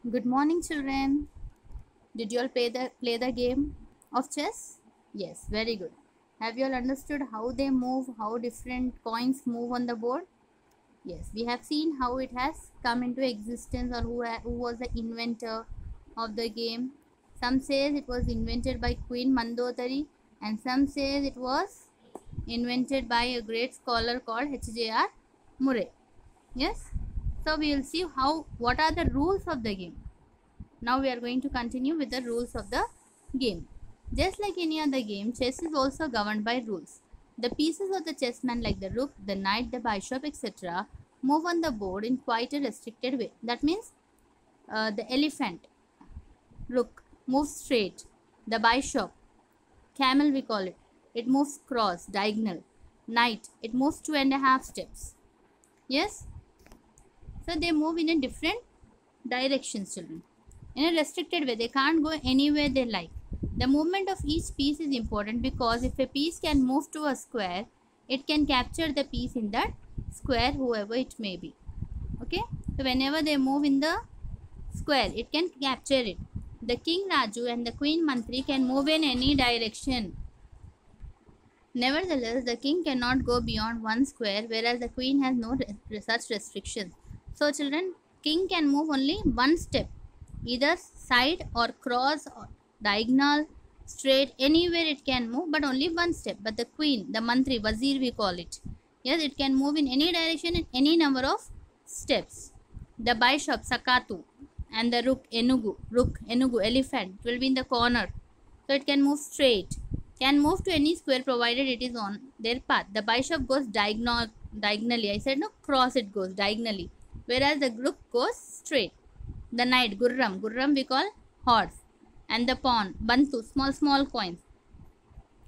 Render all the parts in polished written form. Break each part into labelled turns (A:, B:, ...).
A: Good morning, children. Did you all play the game of chess? Yes, very good. Have you all understood how they move, how different coins move on the board? Yes, we have seen how it has come into existence or who was the inventor of the game. Some says it was invented by Queen Mandodari and some says it was invented by a great scholar called H.J.R. Murray. Yes, so we will see what are the rules of the game. Now we are going to continue with the rules of the game. Just like any other game, chess is also governed by rules. The pieces of the chessman like the rook, the knight, the bishop, etc. move on the board in quite a restricted way. That means the elephant, rook, moves straight. The bishop, camel we call it moves cross, diagonal. Knight, it moves 2.5 steps. Yes? So they move in a different directions, children. In a restricted way, they can't go anywhere they like. The movement of each piece is important because if a piece can move to a square, it can capture the piece in that square, whoever it may be. Okay, so whenever they move in the square, it can capture it. The king Raju and the queen Mantri can move in any direction. Nevertheless, the king cannot go beyond one square, whereas the queen has no such restrictions. So children, king can move only one step, either side or cross or diagonal, straight, anywhere it can move, but only one step. But the queen, the mantri, wazir we call it, yes, it can move in any direction in any number of steps. The bishop, sakatu, and the rook, enugu, elephant, will be in the corner, so it can move straight, can move to any square provided it is on their path. The bishop goes diagonally, I said no, cross it goes diagonally, whereas the rook goes straight. The knight, gurram we call horse, and the pawn, bantu, small coins,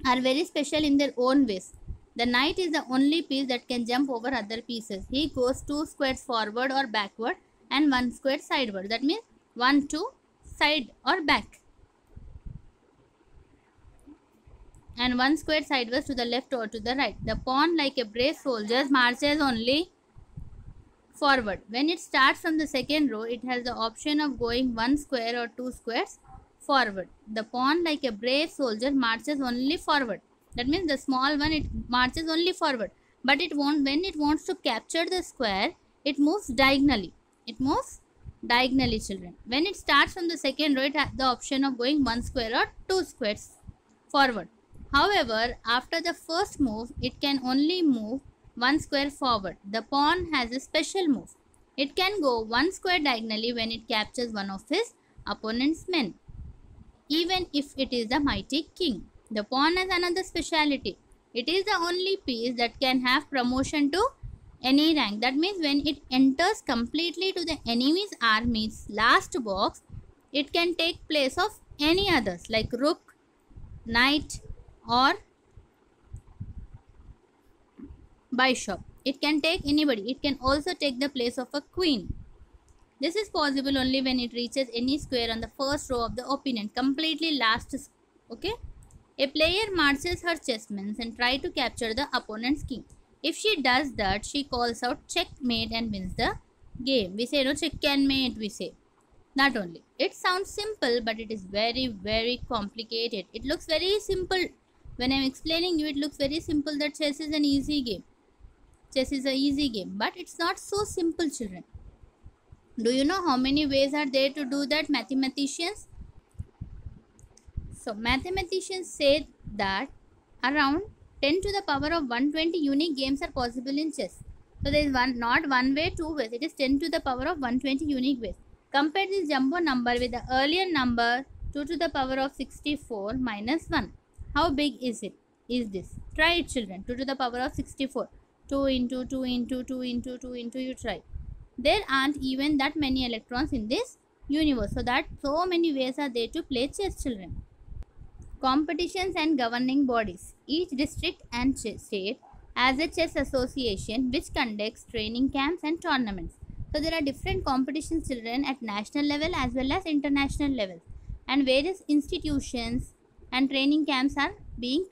A: are very special in their own ways. The knight is the only piece that can jump over other pieces. He goes 2 squares forward or backward and 1 square sideward. That means 1, 2 side or back, and 1 square sideways to the left or to the right. The pawn, like a brave soldier, marches only forward. When it starts from the second row, it has the option of going 1 square or 2 squares forward. The pawn, like a brave soldier, marches only forward. That means the small one, it marches only forward, but it won't. When it wants to capture the square, it moves diagonally. Children. When it starts from the second row, it has the option of going 1 square or 2 squares forward. However, after the first move, it can only move 1 square forward. The pawn has a special move. It can go 1 square diagonally when it captures one of his opponent's men, even if it is the mighty king. The pawn has another speciality. It is the only piece that can have promotion to any rank. That means when it enters completely to the enemy's army's last box, it can take place of any others like rook, knight, or bishop. It can take anybody. It can also take the place of a queen. This is possible only when it reaches any square on the first row of the opponent, completely last. Okay. A player marches her chessmen and try to capture the opponent's king. If she does that, she calls out checkmate and wins the game. We say no, check and mate, we say. Not only. It sounds simple, but it is very complicated. It looks very simple. When I am explaining you, it looks very simple that chess is an easy game. Chess is an easy game, but it's not so simple, children. Do you know how many ways are there to do that, mathematicians? So, mathematicians say that around 10 to the power of 120 unique games are possible in chess. So, there is not one way, two ways. It is 10 to the power of 120 unique ways. Compare this jumbo number with the earlier number 2 to the power of 64 minus 1. How big is it? Is this? Try it, children. 2 to the power of 64. 2 into 2 into 2 into 2 into, you try. There aren't even that many electrons in this universe. So many ways are there to play chess, children. Competitions and governing bodies. Each district and state has a chess association which conducts training camps and tournaments. So there are different competitions, children, at national level as well as international levels, and various institutions and training camps are being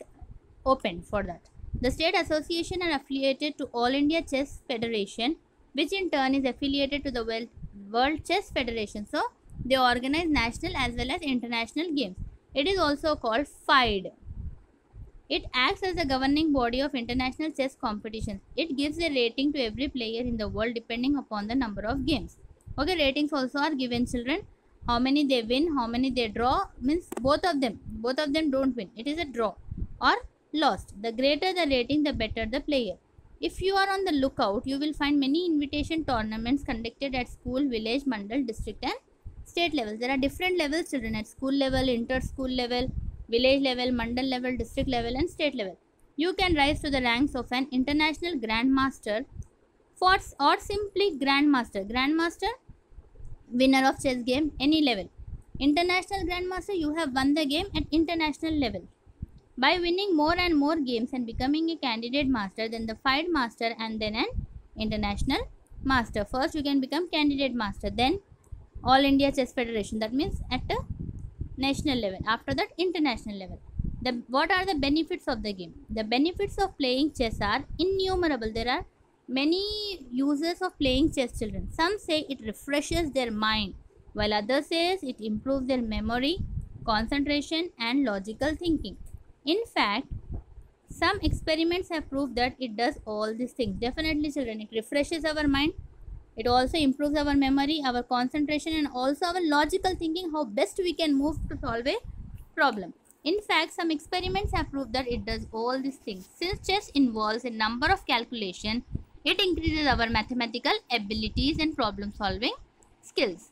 A: opened for that. The state association are affiliated to All India Chess Federation, which in turn is affiliated to the World Chess Federation. So They organize national as well as international games. It is also called FIDE. It acts as the governing body of international chess competitions. It gives a rating to every player in the world depending upon the number of games. Okay, ratings also are given, children. How many they win, how many they draw, means both of them don't win. It is a draw or lost. The greater the rating, the better the player. If you are on the lookout, you will find many invitation tournaments conducted at school, village, mandal, district and state levels. There are different levels, children, at school level, inter-school level, village level, mandal level, district level and state level. You can rise to the ranks of an international grandmaster or simply grandmaster. Grandmaster, winner of chess game, any level. International grandmaster, you have won the game at international level. By winning more and more games and becoming a candidate master, then the FIDE master and then an international master. First you can become candidate master, then All India Chess Federation, that means at a national level, after that international level. What are the benefits of the game? The benefits of playing chess are innumerable. There are many uses of playing chess, children. Some say it refreshes their mind, while others says it improves their memory, concentration and logical thinking. In fact, some experiments have proved that it does all these things. Definitely, children, it refreshes our mind. It also improves our memory, our concentration and also our logical thinking, how best we can move to solve a problem. In fact, some experiments have proved that it does all these things. Since chess involves a number of calculations, it increases our mathematical abilities and problem solving skills.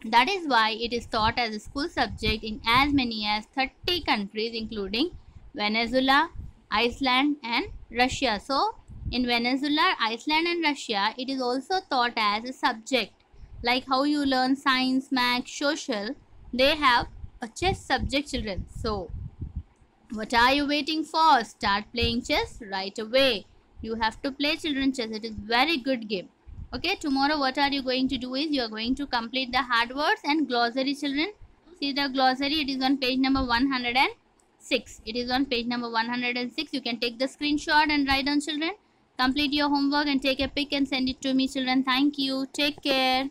A: That is why it is taught as a school subject in as many as 30 countries including Venezuela, Iceland and Russia. So, in Venezuela, Iceland and Russia, it is also taught as a subject. Like how you learn science, math, social, they have a chess subject, children. So, what are you waiting for? Start playing chess right away. You have to play, children, chess. It is very good game. Okay, tomorrow what are you going to do is you are going to complete the hard words and glossary, children. See the glossary, it is on page number 106. It is on page number 106. You can take the screenshot and write down, children. Complete your homework and take a pic and send it to me, children. Thank you. Take care.